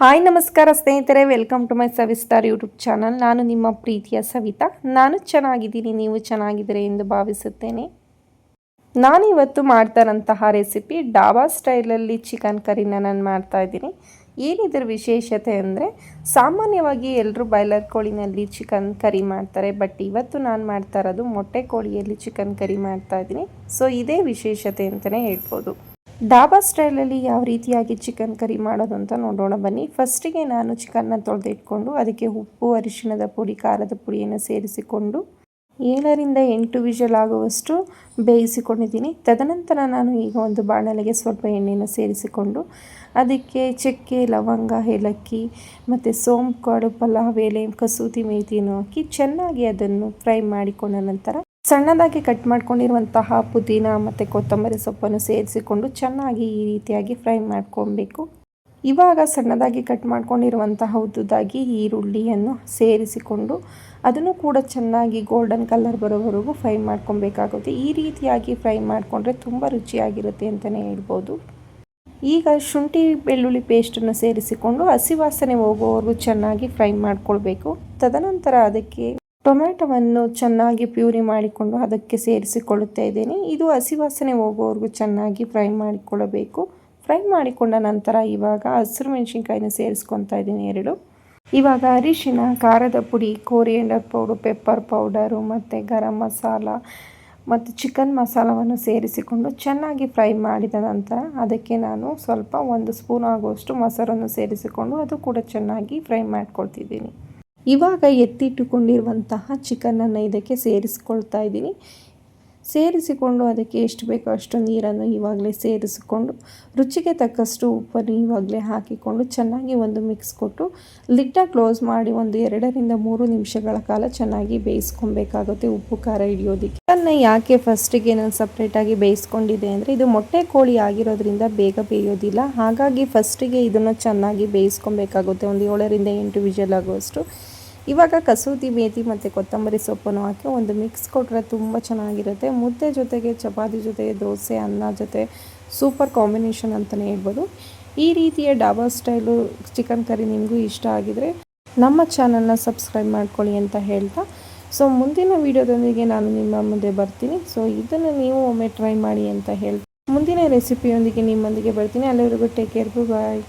Hi ನಮಸ್ಕಾರ ಸ್ನೇಹಿತರೆ, welcome to my ಸವಿಸ್ಟಾರ್ ಯೂಟ್ಯೂಬ್ ಚಾನಲ್. ನಾನು ನಿಮ್ಮ ಪ್ರೀತಿಯ ಸವಿತಾ. ನಾನು ಚೆನ್ನಾಗಿದ್ದೀನಿ, ನೀವು ಚೆನ್ನಾಗಿದ್ದೀರಿ ಎಂದು ಭಾವಿಸುತ್ತೇನೆ. ನಾನಿವತ್ತು ಮಾಡ್ತಾರಂತಹ ರೆಸಿಪಿ ಡಾಬಾ ಸ್ಟೈಲಲ್ಲಿ ಚಿಕನ್ ಕರಿನ ನಾನು ಮಾಡ್ತಾ ಇದ್ದೀನಿ. ಏನಿದ್ರ ವಿಶೇಷತೆ ಅಂದರೆ, ಸಾಮಾನ್ಯವಾಗಿ ಎಲ್ಲರೂ ಬಾಯ್ಲರ್ ಕೋಳಿನಲ್ಲಿ ಚಿಕನ್ ಕರಿ ಮಾಡ್ತಾರೆ, ಬಟ್ ಇವತ್ತು ನಾನು ಮಾಡ್ತಾ ಇರೋದು ಮೊಟ್ಟೆ ಕೋಳಿಯಲ್ಲಿ ಚಿಕನ್ ಕರಿ ಮಾಡ್ತಾ ಇದ್ದೀನಿ. ಸೊ ಇದೇ ವಿಶೇಷತೆ ಅಂತಲೇ ಹೇಳ್ಬೋದು. ಡಾಬಾ ಸ್ಟೈಲಲ್ಲಿ ಯಾವ ರೀತಿಯಾಗಿ ಚಿಕನ್ ಕರಿ ಮಾಡೋದು ಅಂತ ನೋಡೋಣ ಬನ್ನಿ. ಫಸ್ಟಿಗೆ ನಾನು ಚಿಕನ್ನ ತೊಳೆದಿಟ್ಕೊಂಡು ಅದಕ್ಕೆ ಉಪ್ಪು, ಅರಿಶಿಣದ ಪುಡಿ, ಖಾರದ ಪುಡಿಯನ್ನು ಸೇರಿಸಿಕೊಂಡು 7ರಿಂದ 8 ವಿಷಲ್ ಆಗುವಷ್ಟು ಬೇಯಿಸಿಕೊಂಡಿದ್ದೀನಿ. ತದನಂತರ ನಾನು ಈಗ ಒಂದು ಬಾಣಲೆಗೆ ಸ್ವಲ್ಪ ಎಣ್ಣೆಯನ್ನು ಸೇರಿಸಿಕೊಂಡು ಅದಕ್ಕೆ ಚಕ್ಕೆ, ಲವಂಗ, ಏಲಕ್ಕಿ ಮತ್ತು ಸೋಂಪು ಕಾಳು, ಪಲಾವ್ ಎಲೆ, ಕಸೂತಿ ಮೇಥಿಯನ್ನು ಹಾಕಿ ಚೆನ್ನಾಗಿ ಅದನ್ನು ಫ್ರೈ ಮಾಡಿಕೊಂಡ ನಂತರ ಸಣ್ಣದಾಗಿ ಕಟ್ ಮಾಡ್ಕೊಂಡಿರುವಂತಹ ಪುದೀನ ಮತ್ತು ಕೊತ್ತಂಬರಿ ಸೊಪ್ಪನ್ನು ಸೇರಿಸಿಕೊಂಡು ಚೆನ್ನಾಗಿ ಈ ರೀತಿಯಾಗಿ ಫ್ರೈ ಮಾಡ್ಕೊಳ್ಬೇಕು. ಇವಾಗ ಸಣ್ಣದಾಗಿ ಕಟ್ ಮಾಡ್ಕೊಂಡಿರುವಂತಹ ಉದ್ದುದಾಗಿ ಈರುಳ್ಳಿಯನ್ನು ಸೇರಿಸಿಕೊಂಡು ಅದನ್ನು ಕೂಡ ಚೆನ್ನಾಗಿ ಗೋಲ್ಡನ್ ಕಲರ್ ಬರೋವರೆಗೂ ಫ್ರೈ ಮಾಡ್ಕೊಬೇಕಾಗುತ್ತೆ. ಈ ರೀತಿಯಾಗಿ ಫ್ರೈ ಮಾಡಿಕೊಂಡ್ರೆ ತುಂಬ ರುಚಿಯಾಗಿರುತ್ತೆ ಅಂತಲೇ ಹೇಳ್ಬೋದು. ಈಗ ಶುಂಠಿ ಬೆಳ್ಳುಳ್ಳಿ ಪೇಸ್ಟನ್ನು ಸೇರಿಸಿಕೊಂಡು ಹಸಿ ವಾಸನೆ ಹೋಗುವವರೆಗೂ ಚೆನ್ನಾಗಿ ಫ್ರೈ ಮಾಡ್ಕೊಳ್ಬೇಕು. ತದನಂತರ ಅದಕ್ಕೆ ಟೊಮ್ಯಾಟೊವನ್ನು ಚೆನ್ನಾಗಿ ಪ್ಯೂರಿ ಮಾಡಿಕೊಂಡು ಅದಕ್ಕೆ ಸೇರಿಸಿಕೊಳ್ಳುತ್ತಾ ಇದ್ದೇನೆ. ಇದು ಹಸಿ ವಾಸನೆ ಹೋಗುವವರೆಗೂ ಚೆನ್ನಾಗಿ ಫ್ರೈ ಮಾಡಿಕೊಳ್ಳಬೇಕು. ಫ್ರೈ ಮಾಡಿಕೊಂಡ ನಂತರ ಇವಾಗ ಹಸಿರು ಮೆಣಸಿನ್ಕಾಯಿನ ಸೇರಿಸ್ಕೊತಾ ಇದ್ದೀನಿ 2. ಇವಾಗ ಅರಿಶಿನ, ಖಾರದ ಪುಡಿ, ಕೋರಿಯಂಡರ್ ಪೌಡರ್, ಪೆಪ್ಪರ್ ಪೌಡರು ಮತ್ತು ಗರಂ ಮಸಾಲ ಮತ್ತು ಚಿಕನ್ ಮಸಾಲವನ್ನು ಸೇರಿಸಿಕೊಂಡು ಚೆನ್ನಾಗಿ ಫ್ರೈ ಮಾಡಿದ ನಂತರ ಅದಕ್ಕೆ ನಾನು ಸ್ವಲ್ಪ 1 ಸ್ಪೂನ್ ಆಗುವಷ್ಟು ಮೊಸರನ್ನು ಸೇರಿಸಿಕೊಂಡು ಅದು ಕೂಡ ಚೆನ್ನಾಗಿ ಫ್ರೈ ಮಾಡ್ಕೊಳ್ತಿದ್ದೀನಿ. ಇವಾಗ ಎತ್ತಿಟ್ಟುಕೊಂಡಿರುವಂತಹ ಚಿಕನನ್ನು ಇದಕ್ಕೆ ಸೇರಿಸ್ಕೊಳ್ತಾ ಇದ್ದೀನಿ. ಸೇರಿಸಿಕೊಂಡು ಅದಕ್ಕೆ ಎಷ್ಟು ಬೇಕೋ ಅಷ್ಟು ನೀರನ್ನು ಇವಾಗಲೇ ಸೇರಿಸಿಕೊಂಡು ರುಚಿಗೆ ತಕ್ಕಷ್ಟು ಉಪ್ಪನ್ನು ಇವಾಗಲೇ ಹಾಕಿಕೊಂಡು ಚೆನ್ನಾಗಿ ಒಂದು ಮಿಕ್ಸ್ ಕೊಟ್ಟು ಲಿಡ್ಡ ಕ್ಲೋಸ್ ಮಾಡಿ ಒಂದು 2ರಿಂದ 3 ನಿಮಿಷಗಳ ಕಾಲ ಚೆನ್ನಾಗಿ ಬೇಯಿಸ್ಕೊಬೇಕಾಗುತ್ತೆ ಉಪ್ಪು ಖಾರ ಹಿಡಿಯೋದಕ್ಕೆ. ಚಿಕನ್ನ ಯಾಕೆ ಫಸ್ಟಿಗೆ ನಾನು ಸಪ್ರೇಟಾಗಿ ಬೇಯಿಸ್ಕೊಂಡಿದ್ದೆ ಅಂದರೆ, ಇದು ಮೊಟ್ಟೆ ಕೋಳಿ ಆಗಿರೋದ್ರಿಂದ ಬೇಗ ಬೇಯೋದಿಲ್ಲ. ಹಾಗಾಗಿ ಫಸ್ಟಿಗೆ ಇದನ್ನು ಚೆನ್ನಾಗಿ ಬೇಯಿಸ್ಕೊಬೇಕಾಗುತ್ತೆ ಒಂದು 7ರಿಂದ 8 ವಿಷಲ್ ಆಗುವಷ್ಟು. ಇವಾಗ ಕಸೂತಿ ಮೇಥಿ ಮತ್ತು ಕೊತ್ತಂಬರಿ ಸೊಪ್ಪನ್ನು ಹಾಕಿ ಒಂದು ಮಿಕ್ಸ್ ಕೊಟ್ಟರೆ ತುಂಬ ಚೆನ್ನಾಗಿರುತ್ತೆ. ಮುದ್ದೆ ಜೊತೆಗೆ, ಚಪಾತಿ ಜೊತೆಗೆ, ದೋಸೆ, ಅನ್ನ ಜೊತೆ ಸೂಪರ್ ಕಾಂಬಿನೇಷನ್ ಅಂತಲೇ ಹೇಳ್ಬೋದು. ಈ ರೀತಿಯ ಡಾಬಾ ಸ್ಟೈಲು ಚಿಕನ್ ಕರಿ ನಿಮಗೂ ಇಷ್ಟ ಆಗಿದರೆ ನಮ್ಮ ಚಾನಲ್ನ ಸಬ್ಸ್ಕ್ರೈಬ್ ಮಾಡ್ಕೊಳ್ಳಿ ಅಂತ ಹೇಳ್ತಾ, ಸೊ ಮುಂದಿನ ವೀಡಿಯೋದೊಂದಿಗೆ ನಾನು ನಿಮ್ಮ ಮುಂದೆ ಬರ್ತೀನಿ. ಸೊ ಇದನ್ನು ನೀವು ಒಮ್ಮೆ ಟ್ರೈ ಮಾಡಿ ಅಂತ ಹೇಳ್ತಾ ಮುಂದಿನ ರೆಸಿಪಿಯೊಂದಿಗೆ ನಿಮ್ಮೊಂದಿಗೆ ಬರ್ತೀನಿ. ಅಲ್ಲಿವರೆಗೂ ಟೇಕ್ ಕೇರ್, ಬಾಯ್.